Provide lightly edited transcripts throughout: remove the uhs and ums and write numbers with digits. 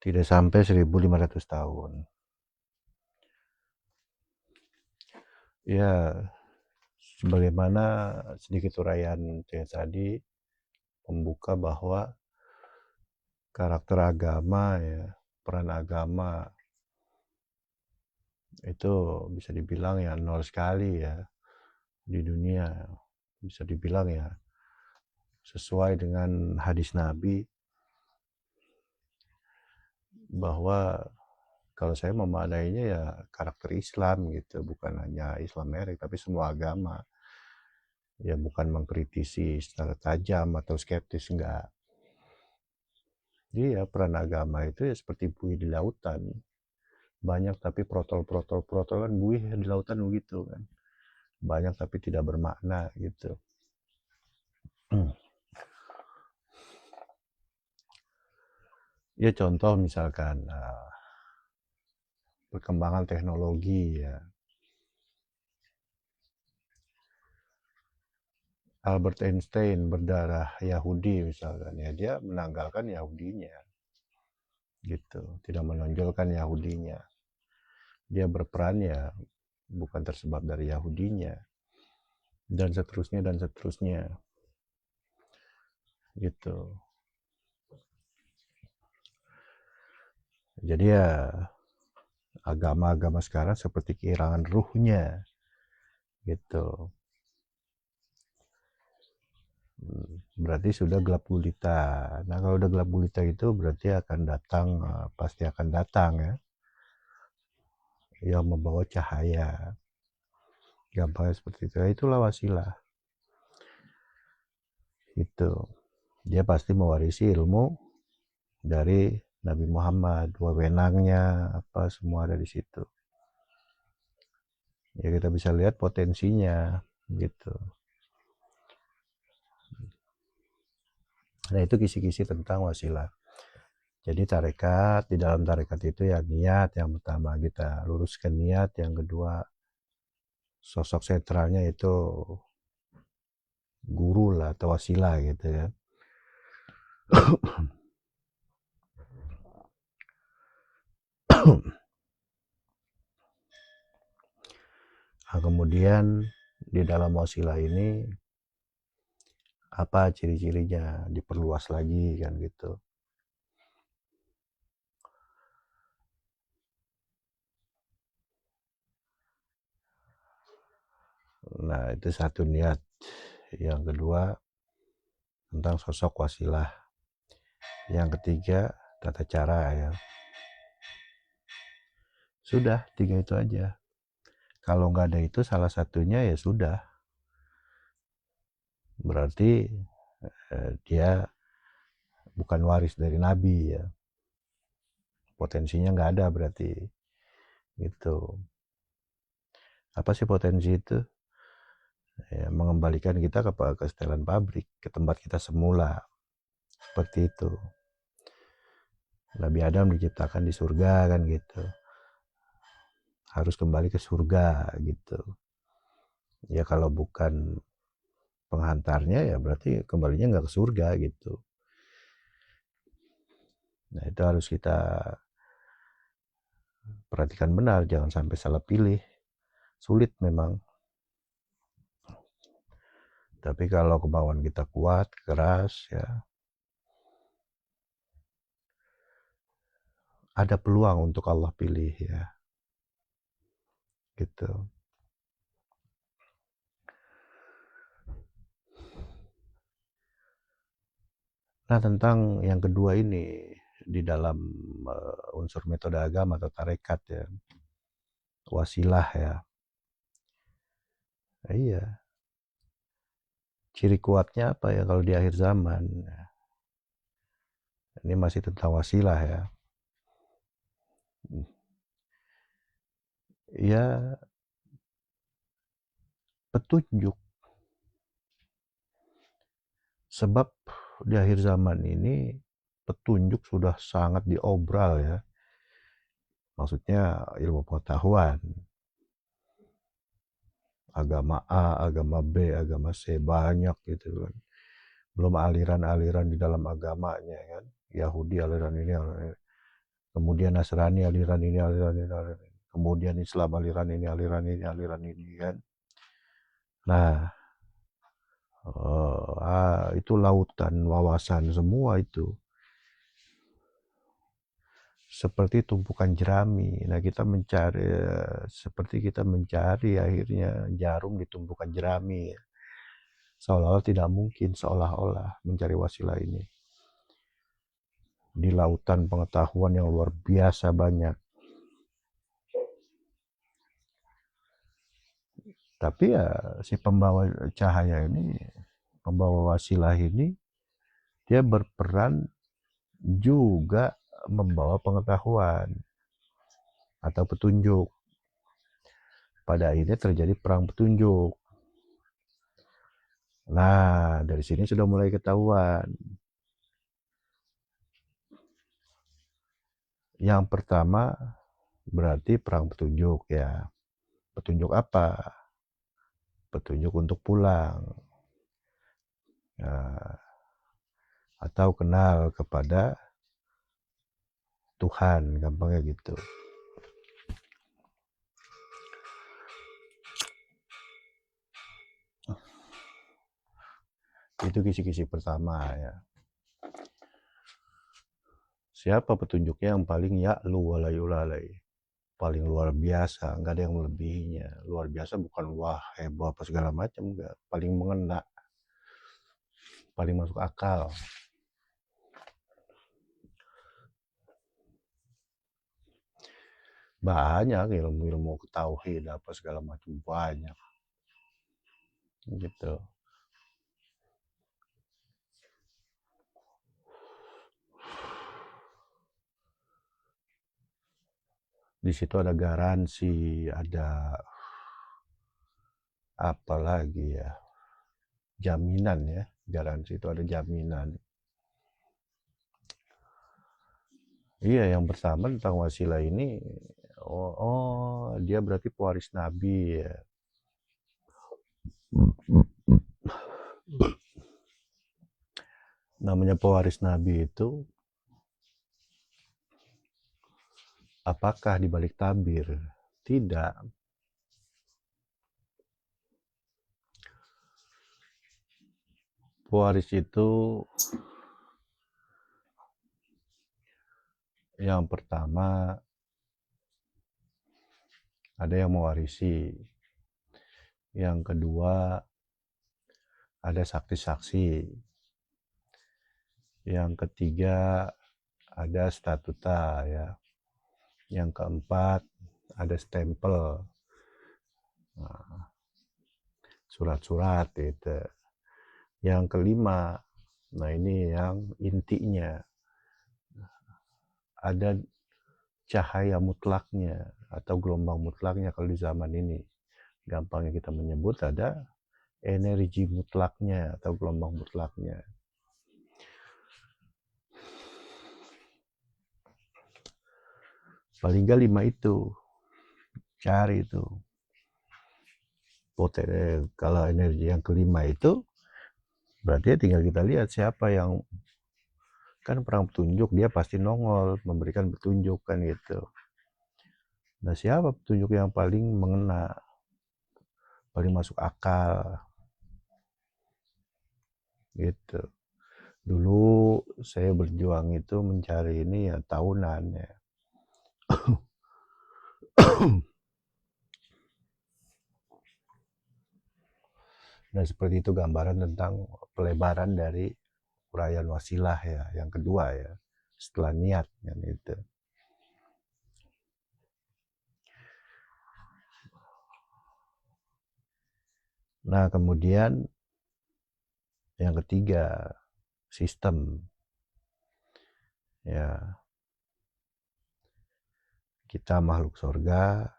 Tidak sampai 1.500 tahun. Ya, sebagaimana sedikit uraian saya tadi membuka bahwa karakter agama ya, peran agama itu bisa dibilang ya nol sekali ya di dunia. Bisa dibilang ya sesuai dengan hadis Nabi bahwa kalau saya memaknainya ya karakter Islam gitu, bukan hanya Islam merek tapi semua agama. Ya bukan mengkritisi secara tajam atau skeptis, enggak. Iya, peran agama itu ya seperti buih di lautan. Banyak tapi protol kan buih di lautan begitu kan. Banyak tapi tidak bermakna gitu. Ya contoh misalkan perkembangan teknologi ya. Albert Einstein berdarah Yahudi misalkan ya, dia menanggalkan Yahudinya gitu, tidak menonjolkan Yahudinya. Dia berperan ya bukan tersebab dari Yahudinya, dan seterusnya gitu. Jadi ya agama-agama sekarang seperti kehilangan ruhnya gitu. Berarti sudah gelap gulita. Nah kalau udah gelap gulita itu berarti akan datang, pasti akan datang ya, yang membawa cahaya. Gampangnya seperti itu. Ya, itulah wasilah. Itu dia pasti mewarisi ilmu dari Nabi Muhammad, wewenangnya apa semua ada di situ. Ya kita bisa lihat potensinya gitu. Nah itu kisi-kisi tentang wasilah. Jadi tarekat, di dalam tarekat itu ya niat yang pertama, kita luruskan niat. Yang kedua, sosok sentralnya itu guru lah atau wasilah gitu ya. Nah, kemudian di dalam wasilah ini apa ciri-cirinya, diperluas lagi kan gitu. Nah itu satu niat. Yang kedua tentang sosok wasilah. Yang ketiga tata cara ya. Sudah, 3 itu aja. Kalau nggak ada itu salah satunya ya sudah. Berarti dia bukan waris dari Nabi ya. Potensinya nggak ada berarti. Gitu. Apa sih potensi itu? Ya, mengembalikan kita ke setelan pabrik, ke tempat kita semula. Seperti itu. Nabi Adam diciptakan di surga kan gitu. Harus kembali ke surga gitu. Ya kalau bukan penghantarnya ya berarti kembalinya nggak ke surga gitu. Nah itu harus kita perhatikan benar, jangan sampai salah pilih. Sulit memang. Tapi kalau kemauan kita kuat, keras ya, ada peluang untuk Allah pilih ya. Gitu. Nah tentang yang kedua ini, di dalam unsur metode agama atau tarekat ya, wasilah ya. Iya. Ciri kuatnya apa ya kalau di akhir zaman? Ini masih tentang wasilah ya. Ya petunjuk. Sebab di akhir zaman ini petunjuk sudah sangat diobral ya. Maksudnya ilmu pengetahuan. Agama A, agama B, agama C, banyak gitu kan. Belum aliran-aliran di dalam agamanya kan. Yahudi aliran ini, aliran ini. kemudian Nasrani aliran ini, aliran ini, aliran ini, kemudian Islam aliran ini, aliran ini, aliran ini kan. Nah, itu lautan wawasan semua itu. Seperti tumpukan jerami. Nah, kita mencari, seperti kita mencari akhirnya jarum di tumpukan jerami. Seolah-olah tidak mungkin, seolah-olah mencari wasilah ini. Di lautan pengetahuan yang luar biasa banyak. Tapi ya si pembawa cahaya ini, pembawa wasilah ini, dia berperan juga membawa pengetahuan atau petunjuk. Pada akhirnya terjadi perang petunjuk. Nah, dari sini sudah mulai ketahuan. Yang pertama berarti perang petunjuk ya. Petunjuk apa? Petunjuk untuk pulang. Nah, atau kenal kepada Tuhan, gampangnya gitu. Itu kisi-kisi pertama ya. Siapa petunjuknya yang paling ya'lu wa la yulalai? Paling luar biasa, nggak ada yang melebihinya. Luar biasa bukan wah heboh apa segala macam, enggak. Paling mengena, paling masuk akal. Banyak ilmu-ilmu tauhid apa segala macam, banyak gitu. Di situ ada garansi, ada apa lagi ya, jaminan ya. Garansi itu ada jaminan. Iya, yang pertama tentang wasilah ini, dia berarti pewaris Nabi ya. Namanya pewaris Nabi itu, apakah dibalik tabir? Tidak. Pewaris itu yang pertama ada yang mewarisi. Yang kedua ada saksi-saksi. Yang ketiga ada statuta ya. Yang keempat ada stempel. Nah, surat-surat itu. Yang kelima, nah ini yang intinya, ada cahaya mutlaknya atau gelombang mutlaknya. Kalau di zaman ini gampangnya kita menyebut ada energi mutlaknya atau gelombang mutlaknya. Paling nggak 5 itu, cari itu. Kalau energi yang kelima itu, berarti tinggal kita lihat siapa yang, kan perang petunjuk dia pasti nongol memberikan petunjuk kan gitu. Nah, siapa petunjuk yang paling mengena, paling masuk akal gitu. Dulu saya berjuang itu mencari ini ya tahunan ya. Nah, seperti itu gambaran tentang pelebaran dari uraian wasilah ya, yang kedua ya, setelah niat kan itu. Nah, kemudian yang ketiga, sistem. Ya, kita makhluk surga,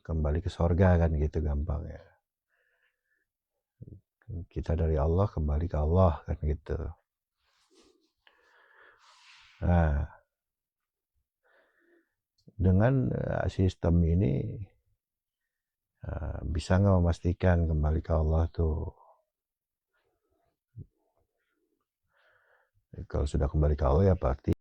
kembali ke surga kan gitu gampang ya. Kita dari Allah kembali ke Allah kan gitu. Nah, dengan sistem ini bisa nggak memastikan kembali ke Allah tuh? Kalau sudah kembali ke Allah ya pasti